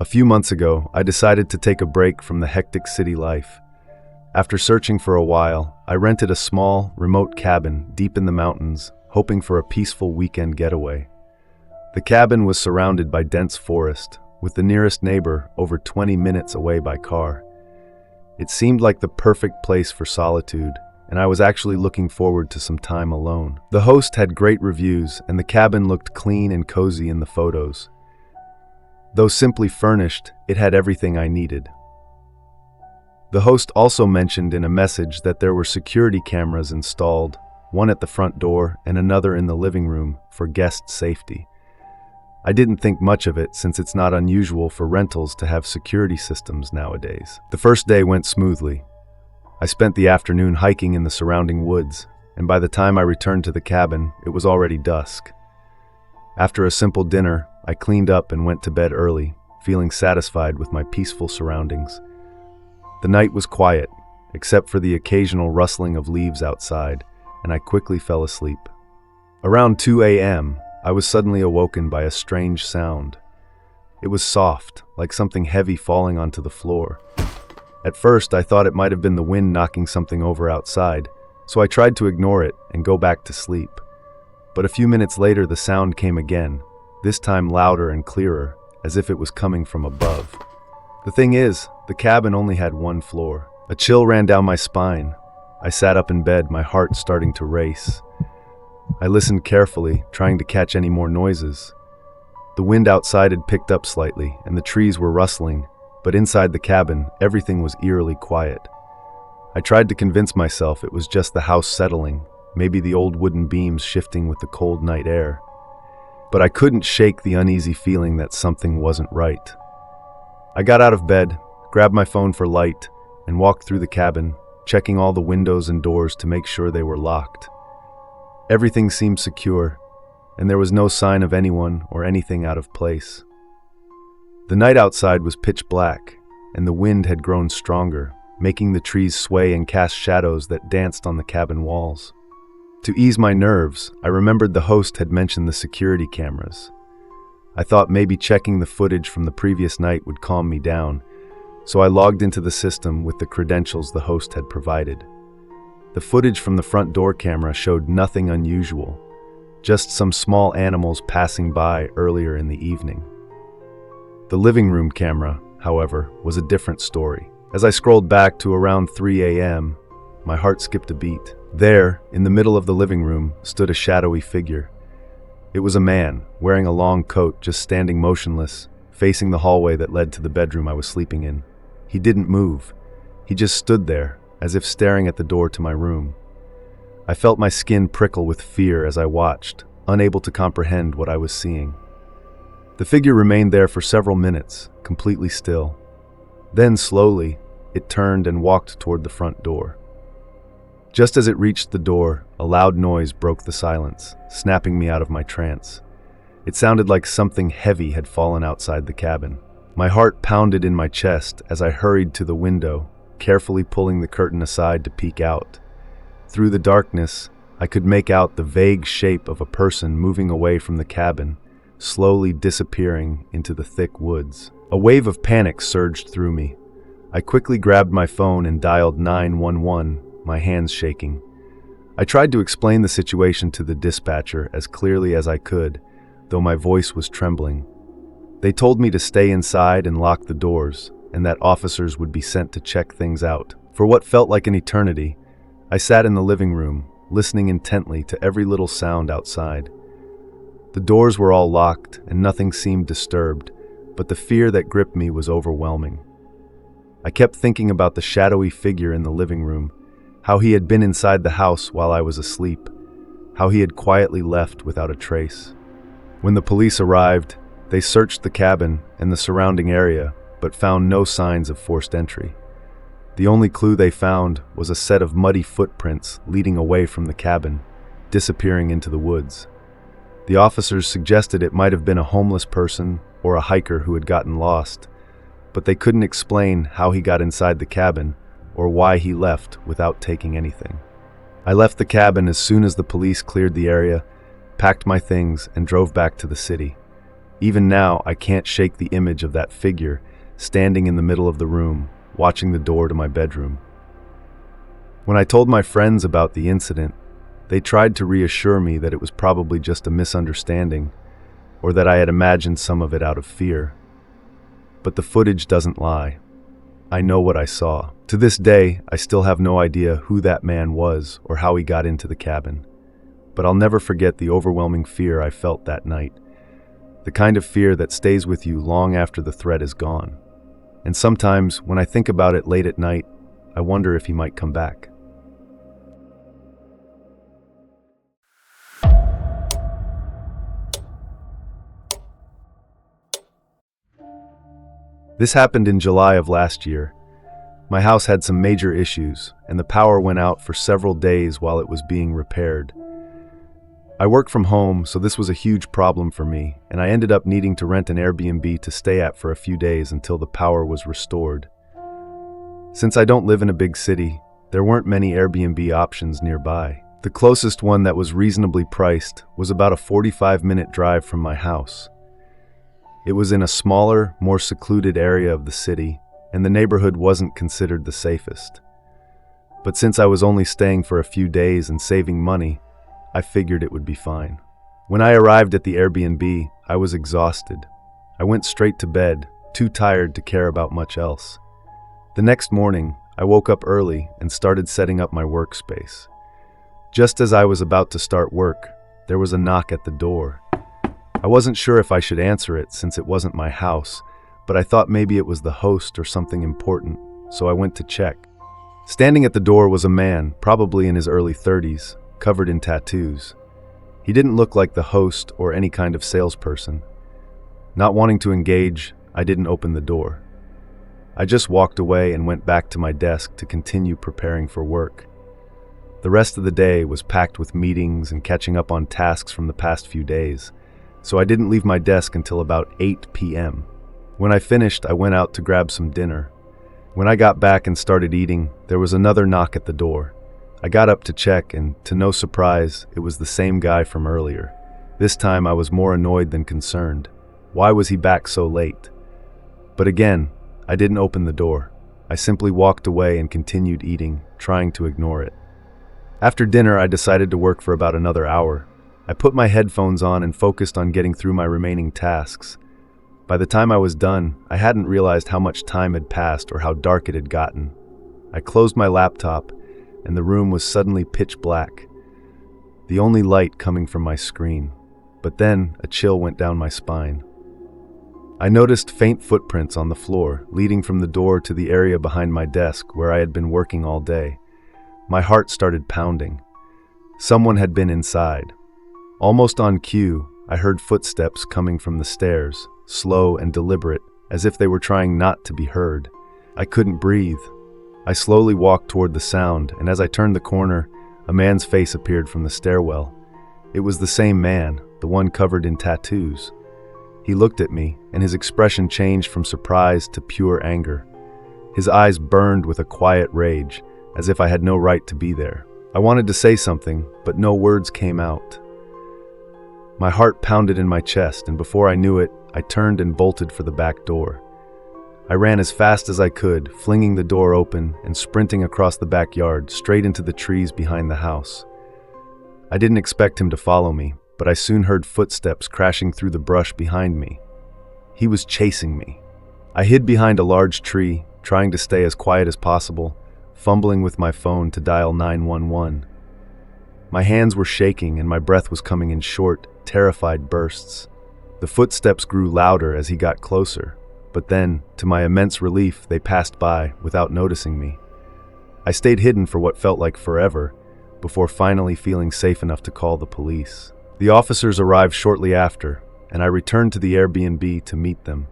A few months ago, I decided to take a break from the hectic city life. After searching for a while, I rented a small, remote cabin deep in the mountains, hoping for a peaceful weekend getaway. The cabin was surrounded by dense forest, with the nearest neighbor over 20 minutes away by car. It seemed like the perfect place for solitude, and I was actually looking forward to some time alone. The host had great reviews, and the cabin looked clean and cozy in the photos. Though simply furnished, it had everything I needed. The host also mentioned in a message that there were security cameras installed, one at the front door and another in the living room for guest safety. I didn't think much of it since it's not unusual for rentals to have security systems nowadays. The first day went smoothly. I spent the afternoon hiking in the surrounding woods, and by the time I returned to the cabin, it was already dusk. After a simple dinner, I cleaned up and went to bed early, feeling satisfied with my peaceful surroundings. The night was quiet, except for the occasional rustling of leaves outside, and I quickly fell asleep. Around 2 a.m., I was suddenly awoken by a strange sound. It was soft, like something heavy falling onto the floor. At first, I thought it might have been the wind knocking something over outside, so I tried to ignore it and go back to sleep. But a few minutes later, the sound came again, this time louder and clearer, as if it was coming from above. The thing is, the cabin only had one floor. A chill ran down my spine. I sat up in bed, my heart starting to race. I listened carefully, trying to catch any more noises. The wind outside had picked up slightly, and the trees were rustling, but inside the cabin, everything was eerily quiet. I tried to convince myself it was just the house settling, maybe the old wooden beams shifting with the cold night air. But I couldn't shake the uneasy feeling that something wasn't right. I got out of bed, grabbed my phone for light, and walked through the cabin, checking all the windows and doors to make sure they were locked. Everything seemed secure, and there was no sign of anyone or anything out of place. The night outside was pitch black, and the wind had grown stronger, making the trees sway and cast shadows that danced on the cabin walls. To ease my nerves, I remembered the host had mentioned the security cameras. I thought maybe checking the footage from the previous night would calm me down, so I logged into the system with the credentials the host had provided. The footage from the front door camera showed nothing unusual, just some small animals passing by earlier in the evening. The living room camera, however, was a different story. As I scrolled back to around 3 a.m., my heart skipped a beat. There, in the middle of the living room, stood a shadowy figure. It was a man, wearing a long coat, just standing motionless, facing the hallway that led to the bedroom I was sleeping in. He didn't move. He just stood there, as if staring at the door to my room. I felt my skin prickle with fear as I watched, unable to comprehend what I was seeing. The figure remained there for several minutes, completely still. Then, slowly, it turned and walked toward the front door. Just as it reached the door, a loud noise broke the silence, snapping me out of my trance. It sounded like something heavy had fallen outside the cabin. My heart pounded in my chest as I hurried to the window, carefully pulling the curtain aside to peek out. Through the darkness, I could make out the vague shape of a person moving away from the cabin, slowly disappearing into the thick woods. A wave of panic surged through me. I quickly grabbed my phone and dialed 911, my hands shaking. I tried to explain the situation to the dispatcher as clearly as I could, though my voice was trembling. They told me to stay inside and lock the doors, and that officers would be sent to check things out. For what felt like an eternity, I sat in the living room, listening intently to every little sound outside. The doors were all locked, and nothing seemed disturbed, but the fear that gripped me was overwhelming. I kept thinking about the shadowy figure in the living room, how he had been inside the house while I was asleep, how he had quietly left without a trace. When the police arrived, they searched the cabin and the surrounding area, but found no signs of forced entry. The only clue they found was a set of muddy footprints leading away from the cabin, disappearing into the woods. The officers suggested it might have been a homeless person or a hiker who had gotten lost, but they couldn't explain how he got inside the cabin or why he left without taking anything. I left the cabin as soon as the police cleared the area, packed my things, and drove back to the city. Even now, I can't shake the image of that figure standing in the middle of the room, watching the door to my bedroom. When I told my friends about the incident, they tried to reassure me that it was probably just a misunderstanding, or that I had imagined some of it out of fear. But the footage doesn't lie. I know what I saw. To this day, I still have no idea who that man was or how he got into the cabin. But I'll never forget the overwhelming fear I felt that night. The kind of fear that stays with you long after the threat is gone. And sometimes, when I think about it late at night, I wonder if he might come back. This happened in July of last year. My house had some major issues, and the power went out for several days while it was being repaired. I work from home, so this was a huge problem for me, and I ended up needing to rent an Airbnb to stay at for a few days until the power was restored. Since I don't live in a big city, there weren't many Airbnb options nearby. The closest one that was reasonably priced was about a 45-minute drive from my house. It was in a smaller, more secluded area of the city, and the neighborhood wasn't considered the safest. But since I was only staying for a few days and saving money, I figured it would be fine. When I arrived at the Airbnb, I was exhausted. I went straight to bed, too tired to care about much else. The next morning, I woke up early and started setting up my workspace. Just as I was about to start work, there was a knock at the door. I wasn't sure if I should answer it since it wasn't my house, but I thought maybe it was the host or something important, so I went to check. Standing at the door was a man, probably in his early 30s, covered in tattoos. He didn't look like the host or any kind of salesperson. Not wanting to engage, I didn't open the door. I just walked away and went back to my desk to continue preparing for work. The rest of the day was packed with meetings and catching up on tasks from the past few days, so I didn't leave my desk until about 8 p.m. When I finished, I went out to grab some dinner. When I got back and started eating, there was another knock at the door. I got up to check, and to no surprise, it was the same guy from earlier. This time I was more annoyed than concerned. Why was he back so late? But again, I didn't open the door. I simply walked away and continued eating, trying to ignore it. After dinner, I decided to work for about another hour. I put my headphones on and focused on getting through my remaining tasks. By the time I was done, I hadn't realized how much time had passed or how dark it had gotten. I closed my laptop, and the room was suddenly pitch black, the only light coming from my screen. But then, a chill went down my spine. I noticed faint footprints on the floor, leading from the door to the area behind my desk where I had been working all day. My heart started pounding. Someone had been inside. Almost on cue, I heard footsteps coming from the stairs, slow and deliberate, as if they were trying not to be heard. I couldn't breathe. I slowly walked toward the sound, and as I turned the corner, a man's face appeared from the stairwell. It was the same man, the one covered in tattoos. He looked at me, and his expression changed from surprise to pure anger. His eyes burned with a quiet rage, as if I had no right to be there. I wanted to say something, but no words came out. My heart pounded in my chest, and before I knew it, I turned and bolted for the back door. I ran as fast as I could, flinging the door open and sprinting across the backyard, straight into the trees behind the house. I didn't expect him to follow me, but I soon heard footsteps crashing through the brush behind me. He was chasing me. I hid behind a large tree, trying to stay as quiet as possible, fumbling with my phone to dial 911. My hands were shaking and my breath was coming in short, terrified bursts. The footsteps grew louder as he got closer, but then, to my immense relief, they passed by without noticing me. I stayed hidden for what felt like forever, before finally feeling safe enough to call the police. The officers arrived shortly after, and I returned to the Airbnb to meet them.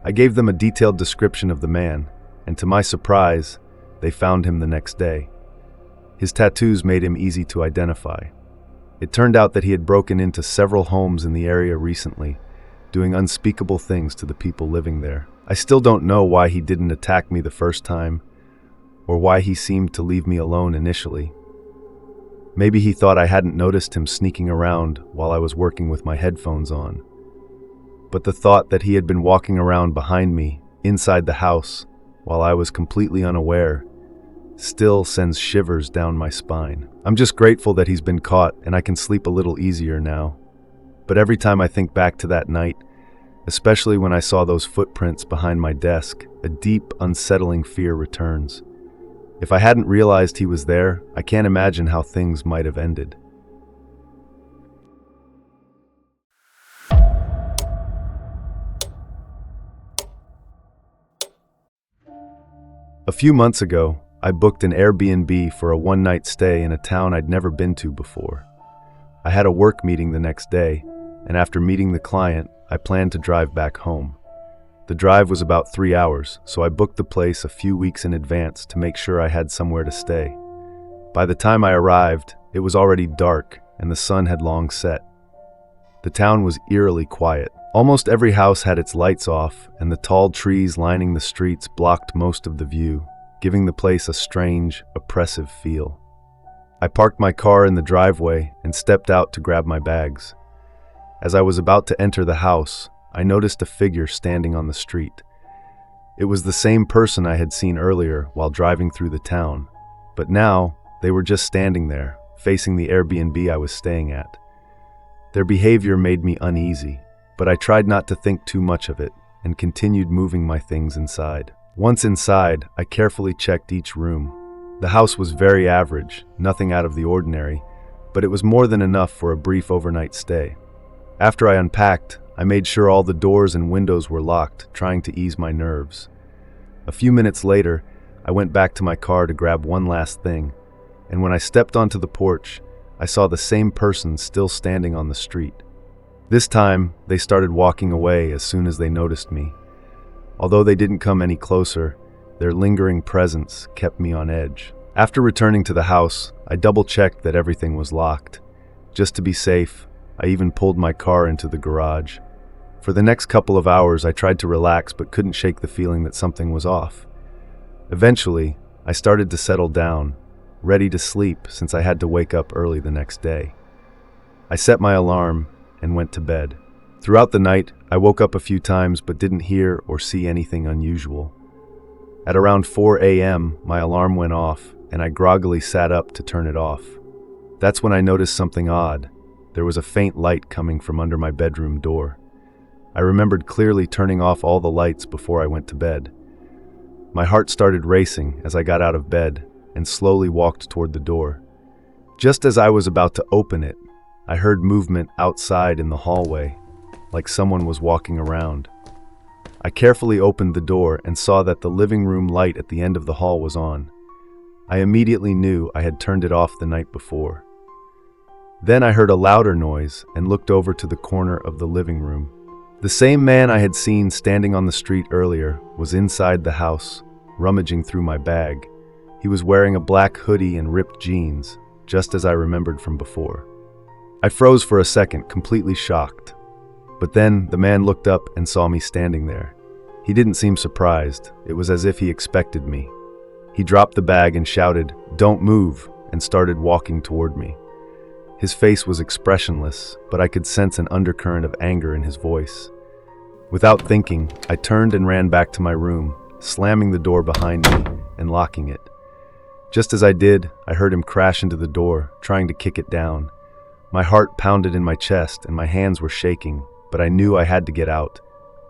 I gave them a detailed description of the man, and to my surprise, they found him the next day. His tattoos made him easy to identify. It turned out that he had broken into several homes in the area recently, doing unspeakable things to the people living there. I still don't know why he didn't attack me the first time, or why he seemed to leave me alone initially. Maybe he thought I hadn't noticed him sneaking around while I was working with my headphones on. but the thought that he had been walking around behind me, inside the house, while I was completely unaware, still sends shivers down my spine. I'm just grateful that he's been caught and I can sleep a little easier now. But every time I think back to that night, especially when I saw those footprints behind my desk, a deep, unsettling fear returns. If I hadn't realized he was there, I can't imagine how things might have ended. A few months ago, I booked an Airbnb for a one-night stay in a town I'd never been to before. I had a work meeting the next day, and after meeting the client, I planned to drive back home. The drive was about 3 hours, so I booked the place a few weeks in advance to make sure I had somewhere to stay. By the time I arrived, it was already dark and the sun had long set. The town was eerily quiet. Almost every house had its lights off, and the tall trees lining the streets blocked most of the view, giving the place a strange, oppressive feel. I parked my car in the driveway and stepped out to grab my bags. As I was about to enter the house, I noticed a figure standing on the street. It was the same person I had seen earlier while driving through the town, but now they were just standing there, facing the Airbnb I was staying at. Their behavior made me uneasy, but I tried not to think too much of it and continued moving my things inside. Once inside, I carefully checked each room. The house was very average, nothing out of the ordinary, but it was more than enough for a brief overnight stay. After I unpacked, I made sure all the doors and windows were locked, trying to ease my nerves. A few minutes later, I went back to my car to grab one last thing, and when I stepped onto the porch, I saw the same person still standing on the street. This time, they started walking away as soon as they noticed me. Although they didn't come any closer, their lingering presence kept me on edge. After returning to the house, I double-checked that everything was locked. Just to be safe, I even pulled my car into the garage. For the next couple of hours, I tried to relax but couldn't shake the feeling that something was off. Eventually, I started to settle down, ready to sleep since I had to wake up early the next day. I set my alarm and went to bed. Throughout the night, I woke up a few times but didn't hear or see anything unusual. At around 4 a.m., my alarm went off, and I groggily sat up to turn it off. That's when I noticed something odd. There was a faint light coming from under my bedroom door. I remembered clearly turning off all the lights before I went to bed. My heart started racing as I got out of bed and slowly walked toward the door. Just as I was about to open it, I heard movement outside in the hallway, like someone was walking around. I carefully opened the door and saw that the living room light at the end of the hall was on. I immediately knew I had turned it off the night before. Then I heard a louder noise and looked over to the corner of the living room. The same man I had seen standing on the street earlier was inside the house, rummaging through my bag. He was wearing a black hoodie and ripped jeans, just as I remembered from before. I froze for a second, completely shocked. But then the man looked up and saw me standing there. He didn't seem surprised. It was as if he expected me. He dropped the bag and shouted, "Don't move," and started walking toward me. His face was expressionless, but I could sense an undercurrent of anger in his voice. Without thinking, I turned and ran back to my room, slamming the door behind me and locking it. Just as I did, I heard him crash into the door, trying to kick it down. My heart pounded in my chest and my hands were shaking, but I knew I had to get out.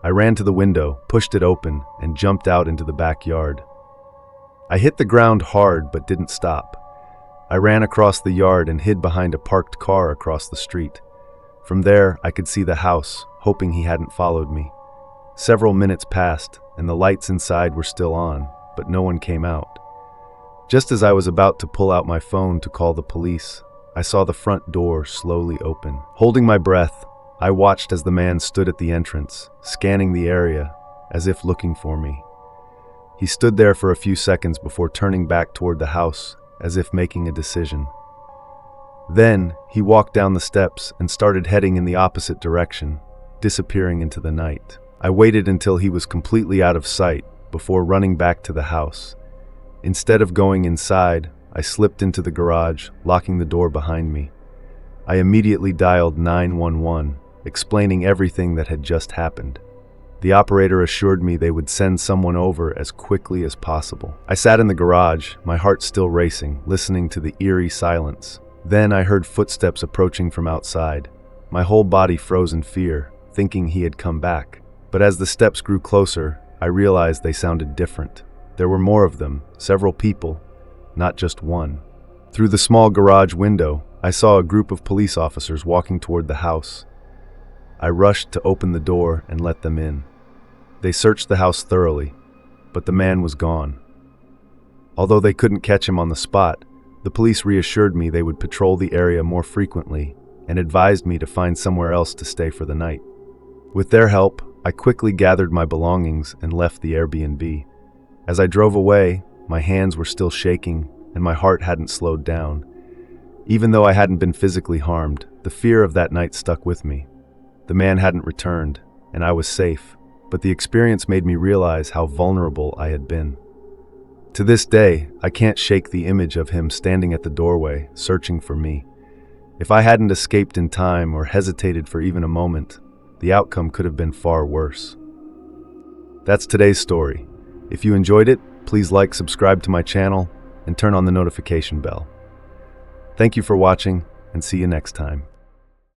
I ran to the window, pushed it open, and jumped out into the backyard. I hit the ground hard but didn't stop. I ran across the yard and hid behind a parked car across the street. From there, I could see the house, hoping he hadn't followed me. Several minutes passed, and the lights inside were still on, but no one came out. Just as I was about to pull out my phone to call the police, I saw the front door slowly open. Holding my breath, I watched as the man stood at the entrance, scanning the area, as if looking for me. He stood there for a few seconds before turning back toward the house, as if making a decision. Then, he walked down the steps and started heading in the opposite direction, disappearing into the night. I waited until he was completely out of sight before running back to the house. Instead of going inside, I slipped into the garage, locking the door behind me. I immediately dialed 911, explaining everything that had just happened. The operator assured me they would send someone over as quickly as possible. I sat in the garage, my heart still racing, listening to the eerie silence. Then I heard footsteps approaching from outside. My whole body froze in fear, thinking he had come back. But as the steps grew closer, I realized they sounded different. There were more of them, several people, not just one. Through the small garage window, I saw a group of police officers walking toward the house. I rushed to open the door and let them in. They searched the house thoroughly, but the man was gone. Although they couldn't catch him on the spot, the police reassured me they would patrol the area more frequently and advised me to find somewhere else to stay for the night. With their help, I quickly gathered my belongings and left the Airbnb. As I drove away, my hands were still shaking and my heart hadn't slowed down. Even though I hadn't been physically harmed, the fear of that night stuck with me. The man hadn't returned, and I was safe, but the experience made me realize how vulnerable I had been. To this day, I can't shake the image of him standing at the doorway, searching for me. If I hadn't escaped in time or hesitated for even a moment, the outcome could have been far worse. That's today's story. If you enjoyed it, please like, subscribe to my channel, and turn on the notification bell. Thank you for watching, and see you next time.